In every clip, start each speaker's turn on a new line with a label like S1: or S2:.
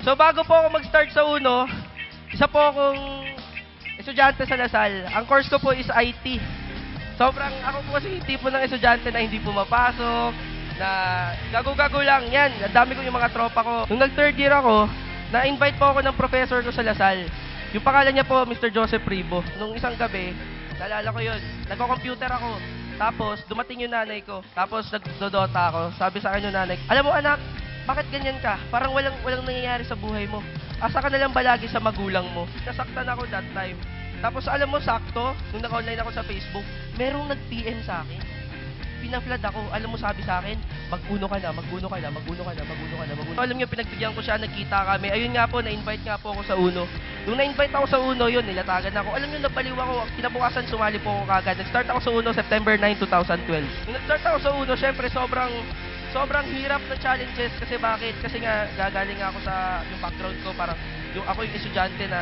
S1: So bago po ako mag-start sa uno, isa po akong estudyante sa Lasal. Ang course ko po is IT. Sobrang ako po kasi yung tipo ng estudyante na hindi pumapasok, na gago-gago lang yan. Ang dami ko yung mga tropa ko. Nung nag-third year ako, na-invite po ako ng professor ko sa Lasal. Yung pangalan niya po, Mr. Joseph Pribo. Nung isang gabi, naalala ko yun, nagko-computer ako. Tapos, dumating yung nanay ko. Tapos, nagdodota ako. Sabi sa akin yung nanay, alam mo anak, bakit ganyan ka? Parang walang nangyayari sa buhay mo. Asa ka na lang ba lagi sa magulang mo? Nasaktan ako that time. Tapos, alam mo, sakto, nung naka-online ako sa Facebook, merong nag-PM sa akin. Pinaflad ako. Alam mo, sabi sa akin, mag-uno ka na, mag-uno ka na, mag-uno ka na, mag-uno ka na, mag-uno. Alam niyo, pinagbigyan ko siya, nagkita kami. Ayun nga po, na-invite nga po ako sa uno. Nung na-invite ako sa uno, yun, nilatagan ako. Alam niyo, napaliw ako. Kinabukasan, sumali po ako kagad. Nag-start ako sa uno, September 9, 2012. Nung nag-start ako sa uno, syempre, sobrang hirap ng challenges. Kasi bakit? Kasi nga, gagaling ako sa yung background ko. Parang, ako yung estudyante na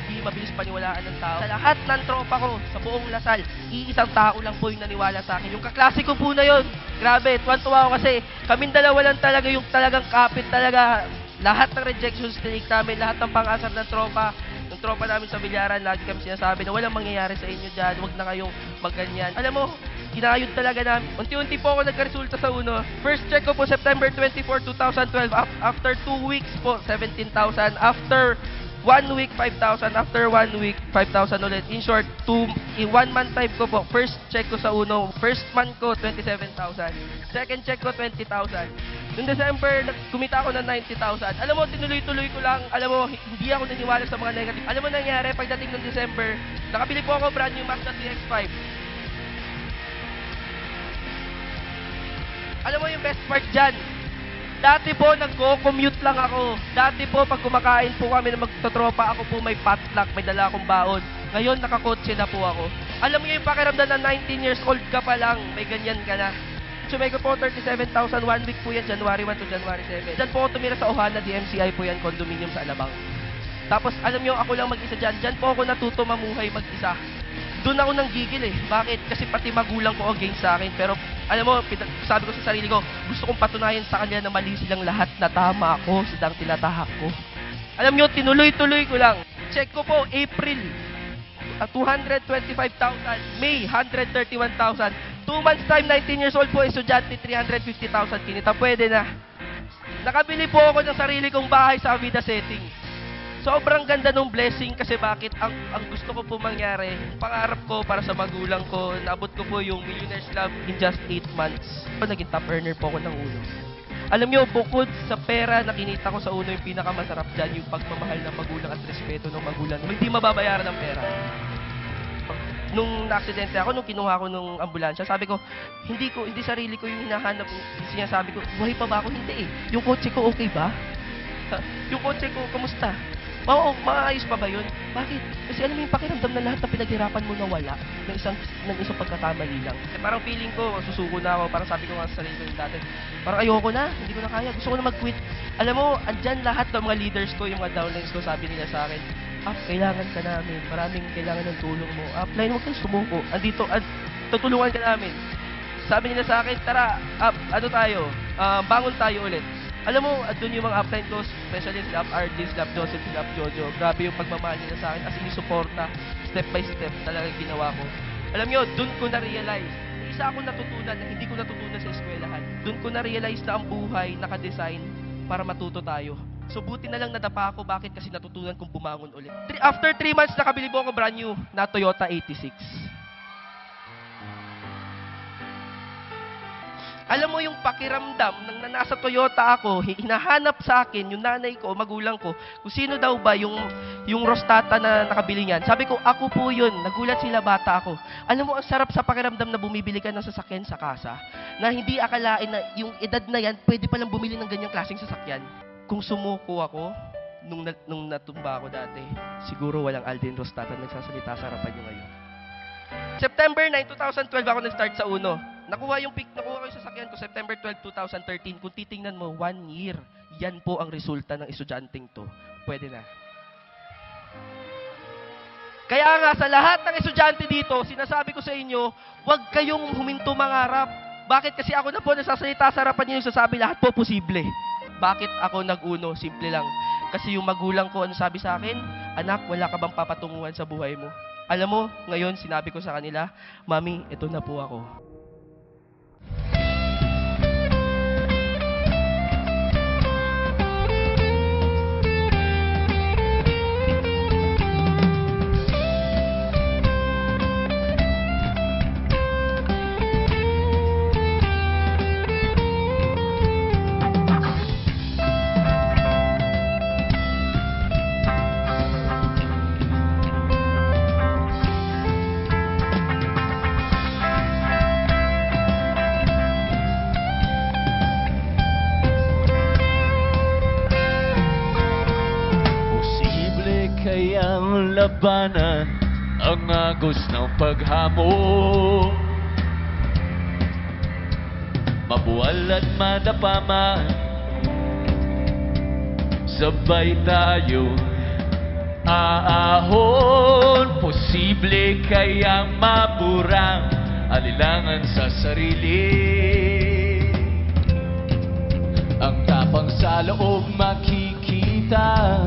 S1: hindi mabilis paniwalaan ng tao. Sa lahat ng tropa ko, sa buong Lasal, iisang tao lang po yung naniwala sa akin. Yung kaklase ko po na yun. Grabe, tuwan-tuwa ako kasi kaming dalawa lang talaga yung talagang kapit talaga. Lahat ng rejection streak namin, lahat ng pang-asar ng tropa, ng tropa namin sa Bilyaran, lagi kami sinasabi na walang mangyayari sa inyo dyan, huwag na kayong magganyan. Alam mo, kinayod talaga namin. Unti-unti po ako nagkaresulta sa uno. First check ko po September 24, 2012. After 2 weeks po, 17,000. After 1 week, 5,000. After 1 week, 5,000 ulit. In short, in 1 month time ko po, first check ko sa uno. First month ko, 27,000. Second check ko, 20,000. Noong December, kumita ako ng 90,000. Alam mo, tinuloy-tuloy ko lang. Alam mo, hindi ako naniwala sa mga negative. Alam mo nangyari, pagdating ng December, nakabili po ako brand new Mazda CX-5. Alam mo yung best part dyan? Dati po, nagko-commute lang ako. Dati po, pag kumakain po kami na magtotropa, ako po may potluck, may dala akong baon. Ngayon, nakakotse na po ako. Alam mo yung pakiramdam na 19 years old ka pa lang, may ganyan ka na. Sumay ko po, 37,000, 1 week po yan, January 1 to January 7. Diyan po ako tumira sa Ohana, DMCI po yan, condominium sa Alabang. Tapos, alam nyo, ako lang mag-isa dyan. Diyan po ako natuto mamuhay mag-isa. Doon ako nang gigil eh. Bakit? Kasi pati magulang ko against sa akin. Pero, alam mo, sabi ko sa sarili ko, gusto kong patunayan sa kanya na mali silang lahat na tama ako, silang tinatahak ko. Alam nyo, tinuloy-tuloy ko lang. Check ko po, April, 225,000. May, 131,000. 2 months time, 19 years old po, estudyante, 350,000 kinita. Pwede na. Nakabili po ako ng sarili kong bahay sa Avida Settings. Sobrang ganda nung blessing kasi bakit ang gusto ko po mangyari, pangarap ko para sa magulang ko, naabot ko po yung Millionaire's Club in just 8 months. Naging top earner po ako ng uno. Alam nyo, bukod sa pera na kinita ko sa uno, yung pinakamasarap dyan, yung pagmamahal ng magulang at respeto ng magulang. Hindi mababayaran ng pera. Nung na-aksidente ako, nung kinuha ko nung ambulansya, sabi ko, hindi sarili ko yung hinahanap. Sinasabi ko, buhay pa ba ako? Hindi eh. Yung kotse ko, okay ba? Yung kotse ko, kamusta? Oo, maayos pa ba yun? Bakit? Kasi alam mo yung pakiramdam na lahat na pinaghirapan mo nawala ng isang pagkakamali lang. Eh, parang feeling ko, susuko na ako. Parang sabi ko nga sa sarili ko yung dati, parang ayoko na, hindi ko na kaya. Gusto ko na mag-quit. Alam mo, andyan lahat ng mga leaders ko, yung mga downlines ko, sabi nila sa akin, kailangan ka namin. Maraming kailangan ng tulong mo. Upline, huwag kang sumuko. Tutulungan ka namin. Sabi nila sa akin, tara, bangon tayo ulit. Alam mo, doon yung mga upline ko, especially sila RJ, sila Joseph, sila Jojo. Grabe yung pagmamahal nila sa akin. As in, suporta, step by step talaga ginawa ko. Alam nyo, doon ko na-realize. Isa akong natutunan na hindi ko natutunan sa eskwelahan. Doon ko na-realize na ang buhay nakadesign para matuto tayo. So, buti na lang nadapa ako. Bakit? Kasi natutunan kong bumangon ulit. After 3 months, nakabili po ako brand new na Toyota 86. Alam mo yung pakiramdam nang nasa Toyota ako, hinahanap sa akin yung nanay ko, magulang ko, kung sino daw ba yung rostata na nakabili niyan. Sabi ko, ako po yun. Nagulat sila, bata ako. Alam mo, ang sarap sa pakiramdam na bumibili ka ng sasakyan sa kasa, na hindi akalain na yung edad na yan, pwede palang bumili ng ganyang klaseng sasakyan. Kung sumuko ako, nung natumba ako dati, siguro walang Alden Rostata nagsasalita sa harapan nyo ngayon. September 9, 2012 ako nag-start sa uno. Nakuha ko yung sasakyan ko September 12, 2013. Kung titingnan mo, 1 year. Yan po ang resulta ng estudyanteng to. Pwede na. Kaya nga, sa lahat ng estudyante dito, sinasabi ko sa inyo, huwag kayong huminto mangarap. Bakit? Kasi ako na po nagsasalita sa harapan niyo yung sasabi, lahat po posible. Bakit ako nag-uno? Simple lang. Kasi yung magulang ko, ano sabi sa akin? Anak, wala ka bang papatunguhan sa buhay mo? Alam mo, ngayon sinabi ko sa kanila, Mami, ito na po ako.
S2: Kayang labanan ang agos ng paghamon, mabuwal at madapa man, sabay tayo aahon. Posible kayang maburang alilangan sa sarili, ang tapang sa loob makikita,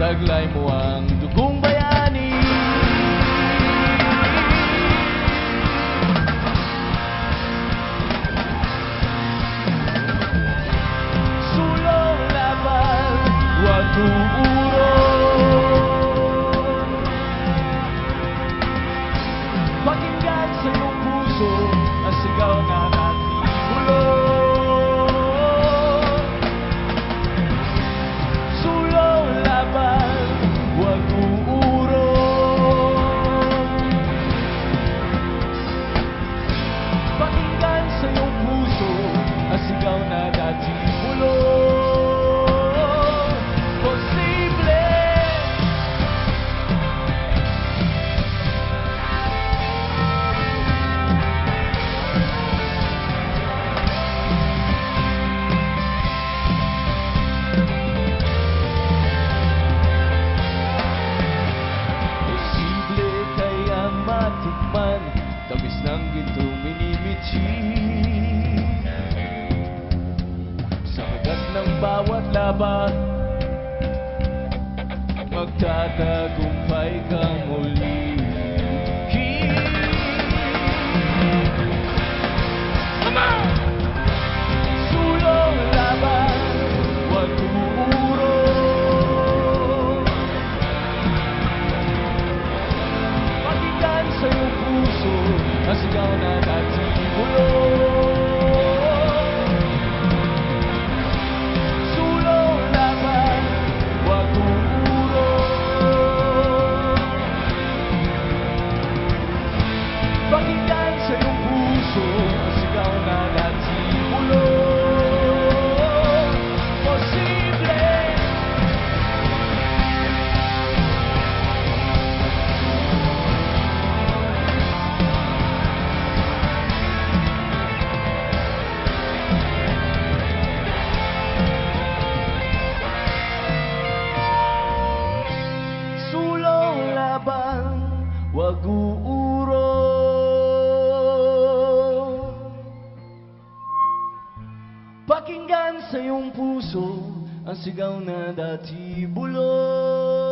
S2: taglay mo ang dugong bayani. Sulong laban, huwag uurong. Pakinggan sa iyong puso ang sigaw na natibulong. Tamis ng gintong minimitsi, sa kagat ng bawat laban, magtatagumpay kang muli. Sulong laban, huwag uurong. Pakinggan sa iyong puso ang sigaw na natibulong. Sulong laban, huwag uurong. Pakinggan sa iyong puso ang sigaw na natibulong. Posible. Huwag uurong. Pakinggan sa iyong puso ang sigaw na dati bulong.